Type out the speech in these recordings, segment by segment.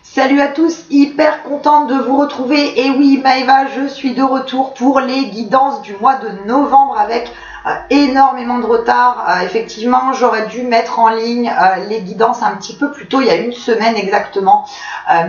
Salut à tous, hyper contente de vous retrouver. Et oui, Maëva, je suis de retour pour les guidances du mois de novembre avec énormément de retard. Effectivement, j'aurais dû mettre en ligne les guidances un petit peu plus tôt, il y a une semaine exactement.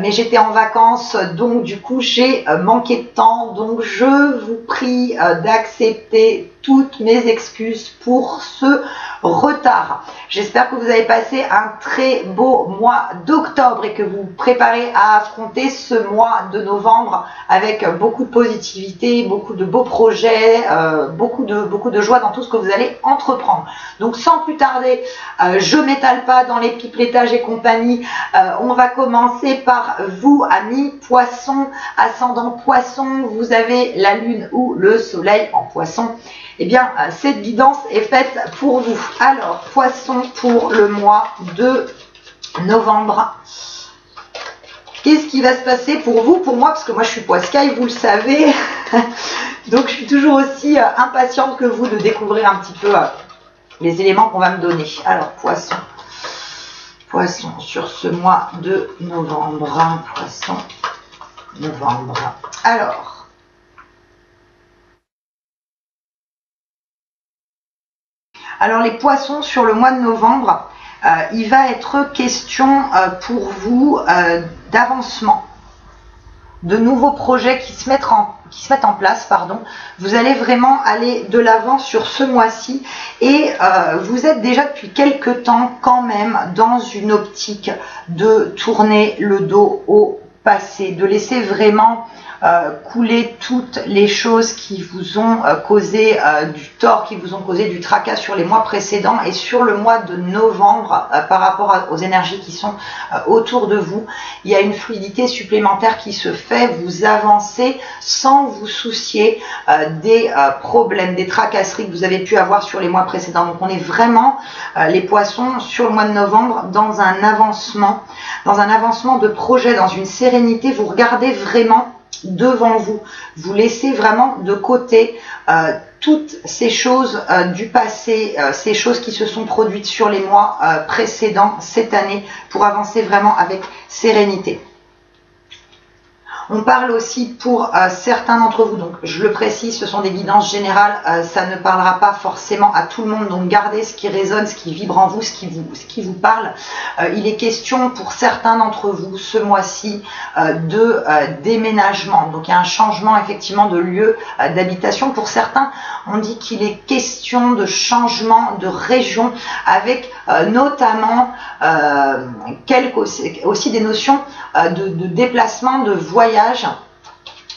Mais j'étais en vacances, donc du coup, j'ai manqué de temps. Donc, je vous prie d'accepter toutes mes excuses pour ce retard. J'espère que vous avez passé un très beau mois d'octobre et que vous vous préparez à affronter ce mois de novembre avec beaucoup de positivité, beaucoup de beaux projets, beaucoup de joie dans tout ce que vous allez entreprendre. Donc sans plus tarder, je m'étale pas dans les pipeletages et compagnie. On va commencer par vous, amis poissons, ascendant poisson. Vous avez la lune ou le soleil en poisson. Eh bien, cette guidance est faite pour vous. Alors, poisson pour le mois de novembre. Qu'est-ce qui va se passer pour vous, pour moi, parce que moi je suis poiscaille, vous le savez. Donc, je suis toujours aussi impatiente que vous de découvrir un petit peu les éléments qu'on va me donner. Alors, poisson. Poisson sur ce mois de novembre. Poisson, novembre. Alors les poissons sur le mois de novembre, il va être question pour vous d'avancement, de nouveaux projets qui se mettent en place. Vous allez vraiment aller de l'avant sur ce mois-ci et vous êtes déjà depuis quelques temps quand même dans une optique de tourner le dos au passé, de laisser vraiment couler toutes les choses qui vous ont causé du tort, qui vous ont causé du tracas sur les mois précédents et sur le mois de novembre par rapport aux énergies qui sont autour de vous. Il y a une fluidité supplémentaire qui se fait, vous avancez sans vous soucier des problèmes, des tracasseries que vous avez pu avoir sur les mois précédents. Donc on est vraiment, les poissons, sur le mois de novembre, dans un avancement de projet, dans une sérénité. Vous regardez vraiment devant vous, vous laissez vraiment de côté toutes ces choses du passé, ces choses qui se sont produites sur les mois précédents cette année pour avancer vraiment avec sérénité. On parle aussi pour certains d'entre vous, donc je le précise, ce sont des guidances générales, ça ne parlera pas forcément à tout le monde, donc gardez ce qui résonne, ce qui vibre en vous, ce qui vous parle. Il est question pour certains d'entre vous ce mois-ci de déménagement, donc il y a un changement effectivement de lieu d'habitation. Pour certains, on dit qu'il est question de changement de région avec notamment aussi des notions de déplacement, de voyage,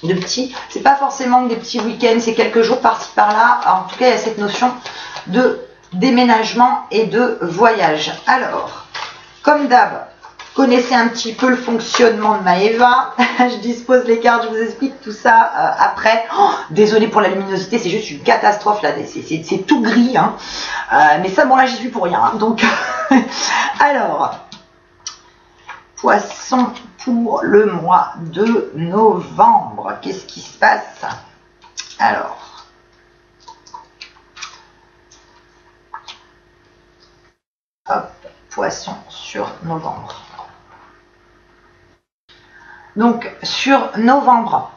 de petits, c'est pas forcément des petits week-ends, c'est quelques jours par-ci par-là. En tout cas, il y a cette notion de déménagement et de voyage. Alors, comme d'hab, connaissez un petit peu le fonctionnement de Maëva. Je dispose les cartes, je vous explique tout ça après. Oh, désolée pour la luminosité, c'est juste une catastrophe là, c'est tout gris. Hein. Mais ça, bon là, j'y suis pour rien. Hein. Donc, alors, poisson pour le mois de novembre. Qu'est-ce qui se passe? Alors, hop, poisson sur novembre. Donc, sur novembre,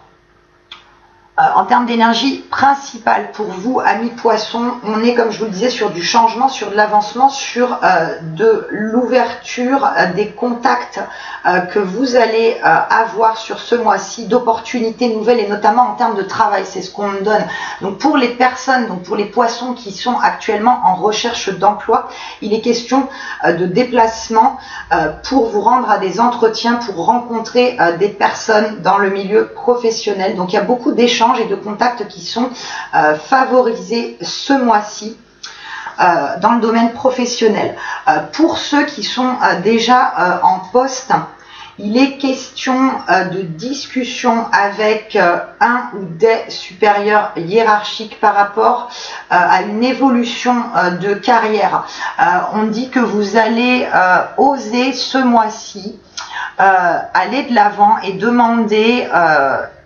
en termes d'énergie principale pour vous, amis poissons, on est, comme je vous le disais, sur du changement, sur de l'avancement, sur de l'ouverture, des contacts que vous allez avoir sur ce mois-ci, d'opportunités nouvelles et notamment en termes de travail, c'est ce qu'on me donne. Donc pour les personnes, donc pour les poissons qui sont actuellement en recherche d'emploi, il est question de déplacement pour vous rendre à des entretiens, pour rencontrer des personnes dans le milieu professionnel. Donc il y a beaucoup d'échanges et de contacts qui sont favorisés ce mois-ci dans le domaine professionnel. Pour ceux qui sont déjà en poste, il est question de discussion avec un ou des supérieurs hiérarchiques par rapport à une évolution de carrière. On dit que vous allez oser ce mois-ci aller de l'avant et demander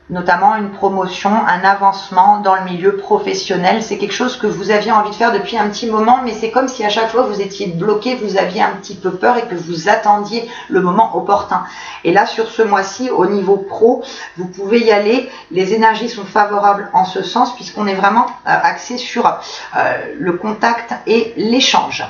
notamment une promotion, un avancement dans le milieu professionnel. C'est quelque chose que vous aviez envie de faire depuis un petit moment, mais c'est comme si à chaque fois vous étiez bloqué, vous aviez un petit peu peur et que vous attendiez le moment opportun. Et là, sur ce mois-ci, au niveau pro, vous pouvez y aller. Les énergies sont favorables en ce sens, puisqu'on est vraiment axé sur le contact et l'échange.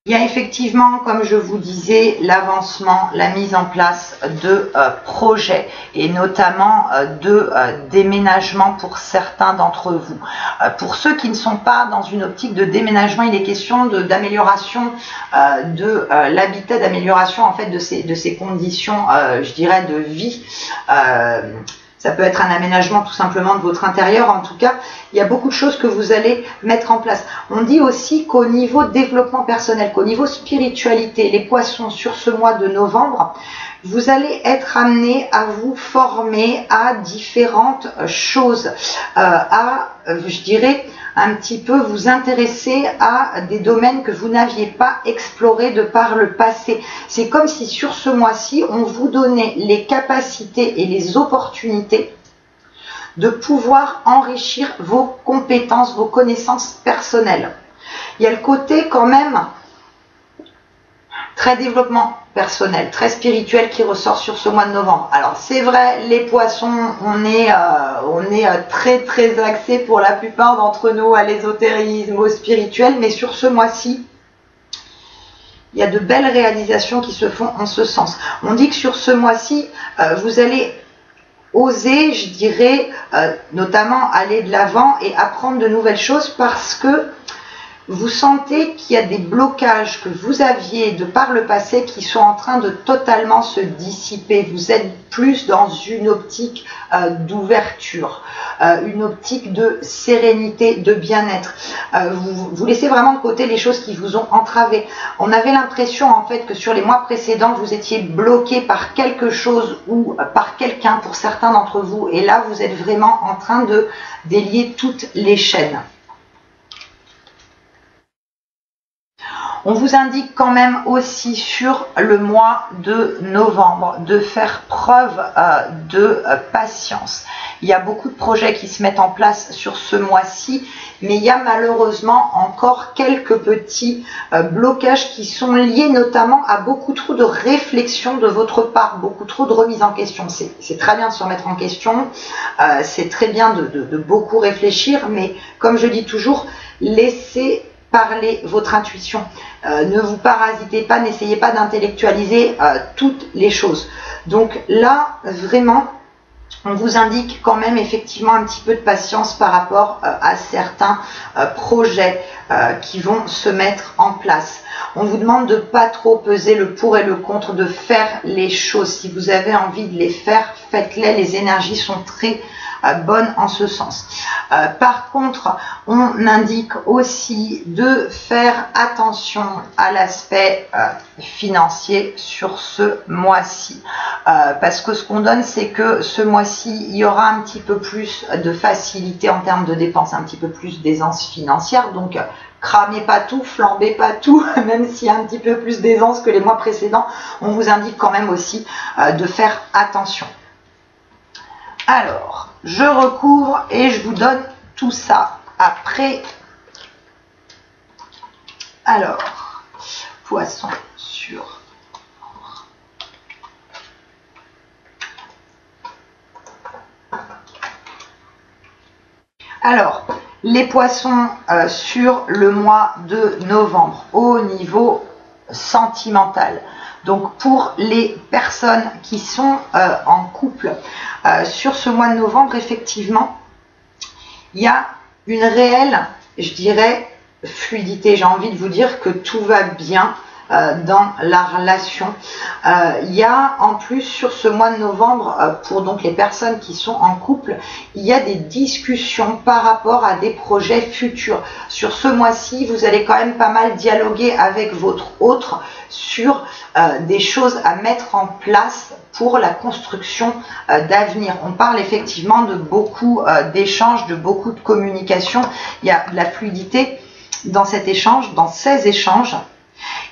Il y a effectivement, comme je vous disais, l'avancement, la mise en place de projets et notamment de déménagement pour certains d'entre vous. Pour ceux qui ne sont pas dans une optique de déménagement, il est question d'amélioration de l'habitat, d'amélioration en fait de ces conditions, je dirais, de vie. Ça peut être un aménagement tout simplement de votre intérieur. En tout cas, il y a beaucoup de choses que vous allez mettre en place. On dit aussi qu'au niveau développement personnel, qu'au niveau spiritualité, les poissons, sur ce mois de novembre, vous allez être amené à vous former à différentes choses, je dirais, un petit peu vous intéresser à des domaines que vous n'aviez pas explorés de par le passé. C'est comme si sur ce mois-ci, on vous donnait les capacités et les opportunités de pouvoir enrichir vos compétences, vos connaissances personnelles. Il y a le côté quand même très développement personnel, très spirituel qui ressort sur ce mois de novembre. Alors c'est vrai, les poissons, on est très axé pour la plupart d'entre nous à l'ésotérisme, au spirituel, mais sur ce mois-ci, il y a de belles réalisations qui se font en ce sens. On dit que sur ce mois-ci, vous allez oser, je dirais, notamment aller de l'avant et apprendre de nouvelles choses parce que vous sentez qu'il y a des blocages que vous aviez de par le passé qui sont en train de totalement se dissiper. Vous êtes plus dans une optique d'ouverture, une optique de sérénité, de bien-être. Vous laissez vraiment de côté les choses qui vous ont entravé. On avait l'impression en fait que sur les mois précédents, vous étiez bloqué par quelque chose ou par quelqu'un pour certains d'entre vous. Et là, vous êtes vraiment en train de délier toutes les chaînes. On vous indique quand même aussi sur le mois de novembre de faire preuve de patience. Il y a beaucoup de projets qui se mettent en place sur ce mois-ci, mais il y a malheureusement encore quelques petits blocages qui sont liés notamment à beaucoup trop de réflexion de votre part, beaucoup trop de remise en question. C'est très bien de se remettre en question, c'est très bien de beaucoup réfléchir, mais comme je dis toujours, laissez parler votre intuition. Ne vous parasitez pas, n'essayez pas d'intellectualiser toutes les choses. Donc là, vraiment, on vous indique quand même effectivement un petit peu de patience par rapport à certains projets qui vont se mettre en place. On vous demande de pas trop peser le pour et le contre, de faire les choses. Si vous avez envie de les faire, faites-les. Les énergies sont très bonne en ce sens. Par contre, on indique aussi de faire attention à l'aspect financier sur ce mois-ci. Parce que ce qu'on donne, c'est que ce mois-ci, il y aura un petit peu plus de facilité en termes de dépenses, un petit peu plus d'aisance financière. Donc, cramez pas tout, flambez pas tout, même s'il y a un petit peu plus d'aisance que les mois précédents, on vous indique quand même aussi de faire attention. Alors, je recouvre et je vous donne tout ça après. Alors, poisson sur. Alors, les poissons sur le mois de novembre au niveau sentimental. Donc pour les personnes qui sont en couple, sur ce mois de novembre, effectivement, il y a une réelle, je dirais, fluidité. J'ai envie de vous dire que tout va bien dans la relation. Il y a en plus sur ce mois de novembre, pour donc les personnes qui sont en couple, il y a des discussions par rapport à des projets futurs. Sur ce mois-ci, vous allez quand même pas mal dialoguer avec votre autre sur des choses à mettre en place pour la construction d'avenir. On parle effectivement de beaucoup d'échanges, de beaucoup de communication. Il y a de la fluidité dans cet échange, dans ces échanges.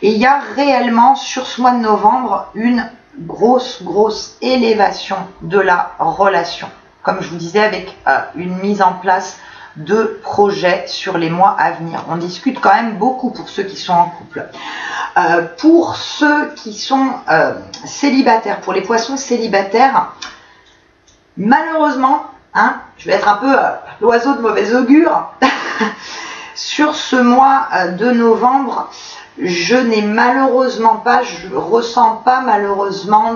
Et il y a réellement sur ce mois de novembre une grosse élévation de la relation. Comme je vous disais, avec une mise en place de projets sur les mois à venir. On discute quand même beaucoup pour ceux qui sont en couple. Pour ceux qui sont célibataires, pour les poissons célibataires, malheureusement, hein, je vais être un peu l'oiseau de mauvais augure, sur ce mois de novembre, je n'ai malheureusement pas, je ressens pas malheureusement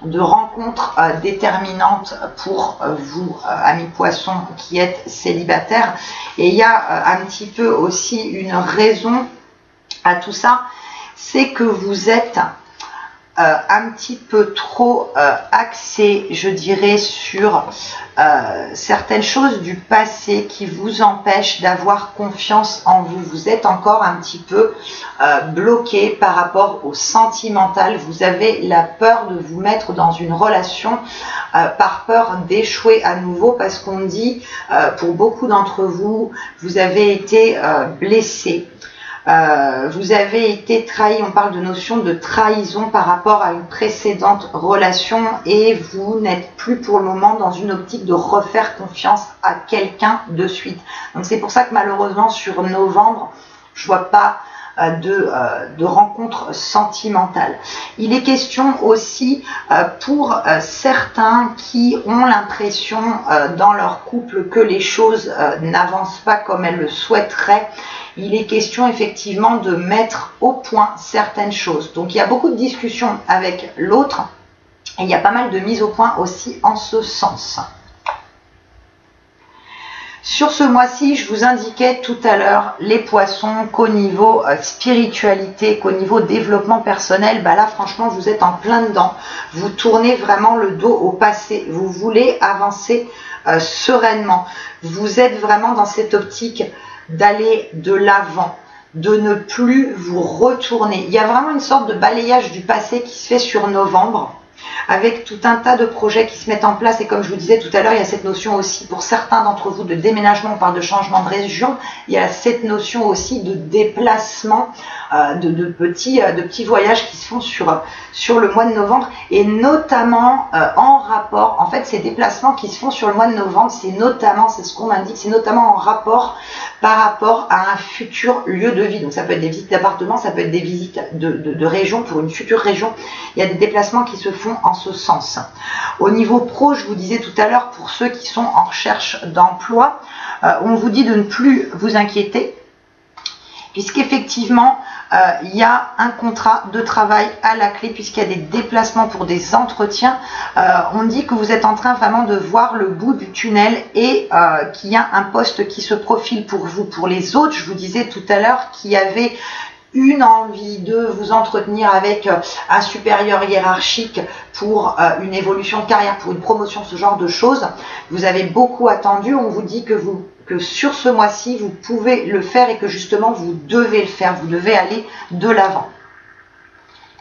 de rencontres déterminantes pour vous, amis poissons, qui êtes célibataires. Et il y a un petit peu aussi une raison à tout ça, c'est que vous êtes un petit peu trop axé, je dirais, sur certaines choses du passé qui vous empêchent d'avoir confiance en vous. Vous êtes encore un petit peu bloqué par rapport au sentimental. Vous avez la peur de vous mettre dans une relation par peur d'échouer à nouveau, parce qu'on dit, pour beaucoup d'entre vous, vous avez été blessé. Vous avez été trahi, on parle de notion de trahison par rapport à une précédente relation, et vous n'êtes plus pour le moment dans une optique de refaire confiance à quelqu'un de suite. Donc c'est pour ça que malheureusement sur novembre, je vois pas de rencontres sentimentales. Il est question aussi pour certains qui ont l'impression dans leur couple que les choses n'avancent pas comme elles le souhaiteraient. Il est question effectivement de mettre au point certaines choses. Donc il y a beaucoup de discussions avec l'autre et il y a pas mal de mises au point aussi en ce sens. Sur ce mois-ci, je vous indiquais tout à l'heure, les poissons, qu'au niveau spiritualité, qu'au niveau développement personnel, bah là franchement vous êtes en plein dedans. Vous tournez vraiment le dos au passé. Vous voulez avancer sereinement. Vous êtes vraiment dans cette optique d'aller de l'avant, de ne plus vous retourner. Il y a vraiment une sorte de balayage du passé qui se fait sur novembre, avec tout un tas de projets qui se mettent en place. Et comme je vous disais tout à l'heure, il y a cette notion aussi pour certains d'entre vous de déménagement, on parle de changement de région. Il y a cette notion aussi de déplacement, de petits voyages qui se font sur le mois de novembre, et notamment en rapport, en fait ces déplacements qui se font sur le mois de novembre, c'est notamment, c'est ce qu'on m'indique, c'est notamment en rapport par rapport à un futur lieu de vie. Donc ça peut être des visites d'appartements, ça peut être des visites de région pour une future région. Il y a des déplacements qui se font en ce sens. Au niveau pro, je vous disais tout à l'heure, pour ceux qui sont en recherche d'emploi, on vous dit de ne plus vous inquiéter, puisqu'effectivement, il y a un contrat de travail à la clé, puisqu'il y a des déplacements pour des entretiens. On dit que vous êtes en train vraiment de voir le bout du tunnel, et qu'il y a un poste qui se profile pour vous. Pour les autres, je vous disais tout à l'heure qu'il y avait une envie de vous entretenir avec un supérieur hiérarchique pour une évolution de carrière, pour une promotion, ce genre de choses. Vous avez beaucoup attendu. On vous dit que sur ce mois-ci, vous pouvez le faire, et que justement, vous devez le faire. Vous devez aller de l'avant.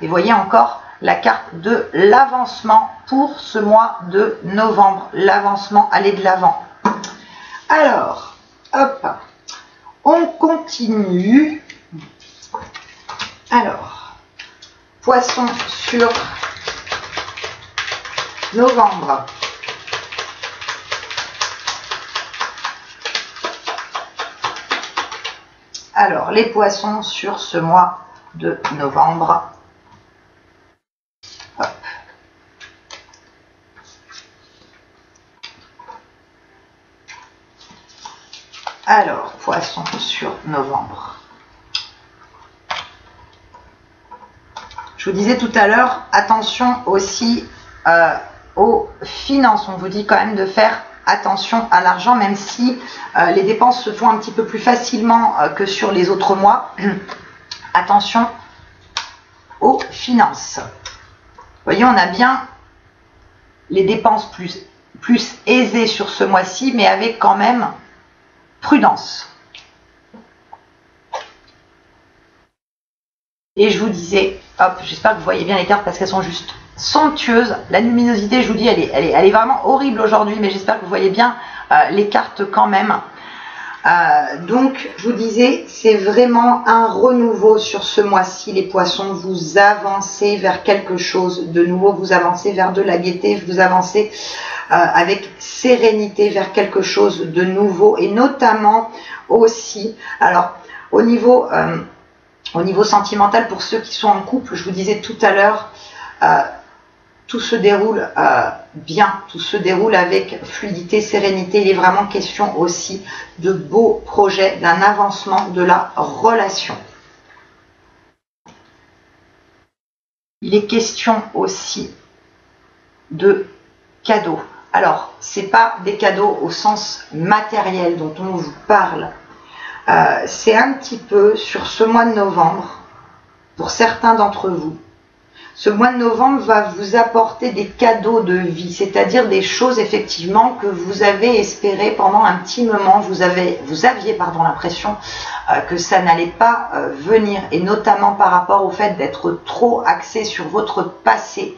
Et voyez encore la carte de l'avancement pour ce mois de novembre. L'avancement, aller de l'avant. Alors, hop, on continue. Alors, poisson sur novembre. Alors, les poissons sur ce mois de novembre. Hop. Alors, poissons sur novembre. Je vous disais tout à l'heure, attention aussi aux finances. On vous dit quand même de faire attention à l'argent, même si les dépenses se font un petit peu plus facilement que sur les autres mois. Attention aux finances. Vous voyez, on a bien les dépenses plus aisées sur ce mois-ci, mais avec quand même prudence. Et je vous disais, hop, j'espère que vous voyez bien les cartes parce qu'elles sont juste somptueuses. La luminosité, je vous dis, elle est vraiment horrible aujourd'hui, mais j'espère que vous voyez bien les cartes quand même. Donc, je vous disais, c'est vraiment un renouveau sur ce mois-ci, les poissons. Vous avancez vers quelque chose de nouveau, vous avancez vers de la gaieté, vous avancez avec sérénité vers quelque chose de nouveau. Et notamment aussi, alors au niveau sentimental, pour ceux qui sont en couple, je vous disais tout à l'heure, tout se déroule bien, tout se déroule avec fluidité, sérénité. Il est vraiment question aussi de beaux projets, d'un avancement de la relation. Il est question aussi de cadeaux. Alors, ce n'est pas des cadeaux au sens matériel dont on vous parle. C'est un petit peu sur ce mois de novembre, pour certains d'entre vous. Ce mois de novembre va vous apporter des cadeaux de vie, c'est-à-dire des choses effectivement que vous avez espéré pendant un petit moment. Vous aviez l'impression que ça n'allait pas venir, et notamment par rapport au fait d'être trop axé sur votre passé.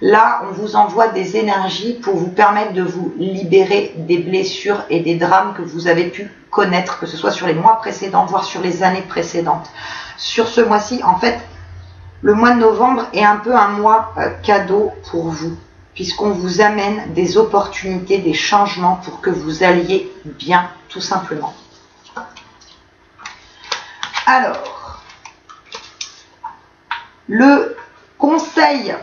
Là, on vous envoie des énergies pour vous permettre de vous libérer des blessures et des drames que vous avez pu connaître, que ce soit sur les mois précédents, voire sur les années précédentes. Sur ce mois-ci, en fait, le mois de novembre est un peu un mois cadeau pour vous, puisqu'on vous amène des opportunités, des changements pour que vous alliez bien, tout simplement. Alors, le conseil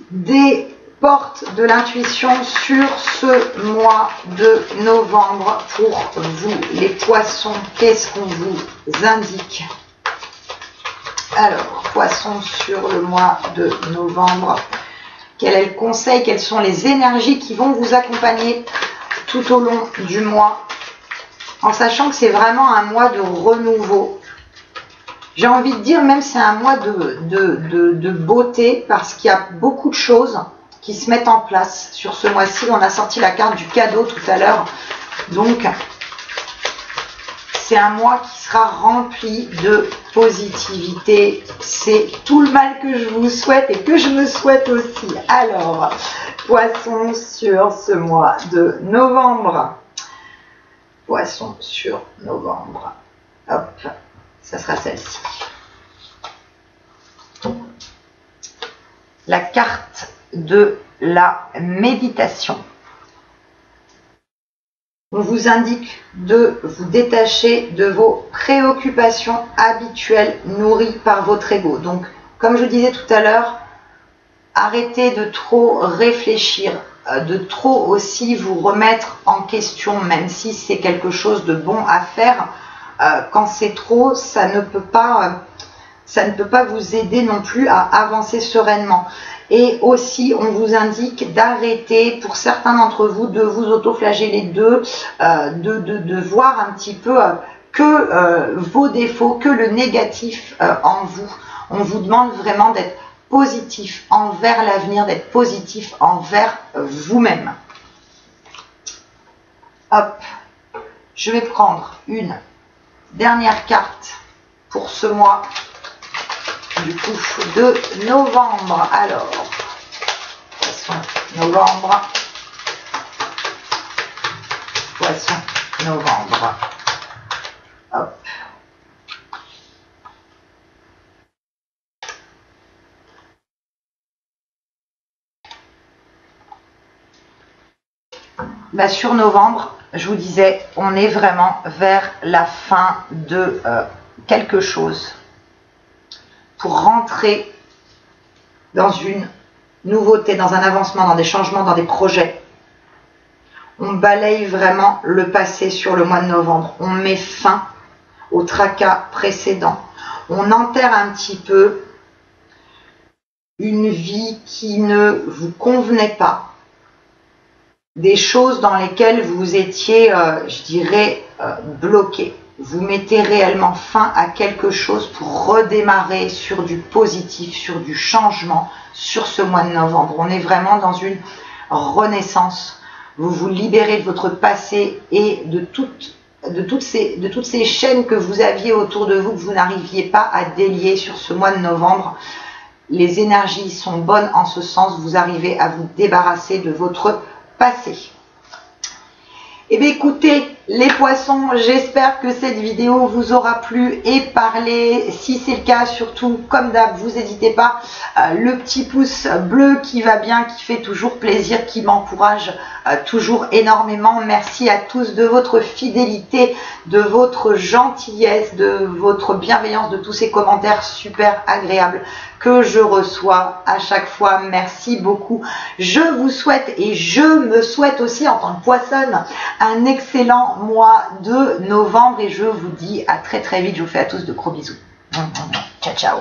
des portes de l'intuition sur ce mois de novembre pour vous, les poissons, qu'est-ce qu'on vous indique ? Alors, poissons sur le mois de novembre, quel est le conseil, quelles sont les énergies qui vont vous accompagner tout au long du mois, en sachant que c'est vraiment un mois de renouveau. J'ai envie de dire même c'est un mois de beauté, parce qu'il y a beaucoup de choses qui se mettent en place sur ce mois-ci. On a sorti la carte du cadeau tout à l'heure, donc c'est un mois qui sera rempli de positivité. C'est tout le mal que je vous souhaite et que je me souhaite aussi. Alors, poissons sur ce mois de novembre. Poissons sur novembre. Hop, ça sera celle-ci. La carte de la méditation. On vous indique de vous détacher de vos préoccupations habituelles nourries par votre ego. Donc, comme je disais tout à l'heure, arrêtez de trop réfléchir, de trop aussi vous remettre en question, même si c'est quelque chose de bon à faire. Quand c'est trop, ça ne peut pas vous aider non plus à avancer sereinement. Et aussi, on vous indique d'arrêter, pour certains d'entre vous, de vous autoflageller, de voir un petit peu que vos défauts, que le négatif en vous. On vous demande vraiment d'être positif envers l'avenir, d'être positif envers vous-même. Hop, je vais prendre une dernière carte pour ce mois du coup de novembre. Alors, poisson novembre, poisson novembre. Hop. Bah, sur novembre, je vous disais, on est vraiment vers la fin de quelque chose, pour rentrer dans une nouveauté, dans un avancement, dans des changements, dans des projets. On balaye vraiment le passé sur le mois de novembre. On met fin au tracas précédent. On enterre un petit peu une vie qui ne vous convenait pas, des choses dans lesquelles vous étiez, je dirais, bloqué. Vous mettez réellement fin à quelque chose pour redémarrer sur du positif, sur du changement, sur ce mois de novembre. On est vraiment dans une renaissance. Vous vous libérez de votre passé et de toutes ces chaînes que vous aviez autour de vous, que vous n'arriviez pas à délier sur ce mois de novembre. Les énergies sont bonnes en ce sens. Vous arrivez à vous débarrasser de votre passé. Eh bien écoutez, Les poissons, j'espère que cette vidéo vous aura plu et parlé. Si c'est le cas, surtout, comme d'hab, vous n'hésitez pas. Le petit pouce bleu qui va bien, qui fait toujours plaisir, qui m'encourage toujours énormément. Merci à tous de votre fidélité, de votre gentillesse, de votre bienveillance, de tous ces commentaires super agréables que je reçois à chaque fois. Merci beaucoup. Je vous souhaite et je me souhaite aussi en tant que poissonne un excellent mois de novembre et je vous dis à très très vite. Je vous fais à tous de gros bisous. Ciao ciao.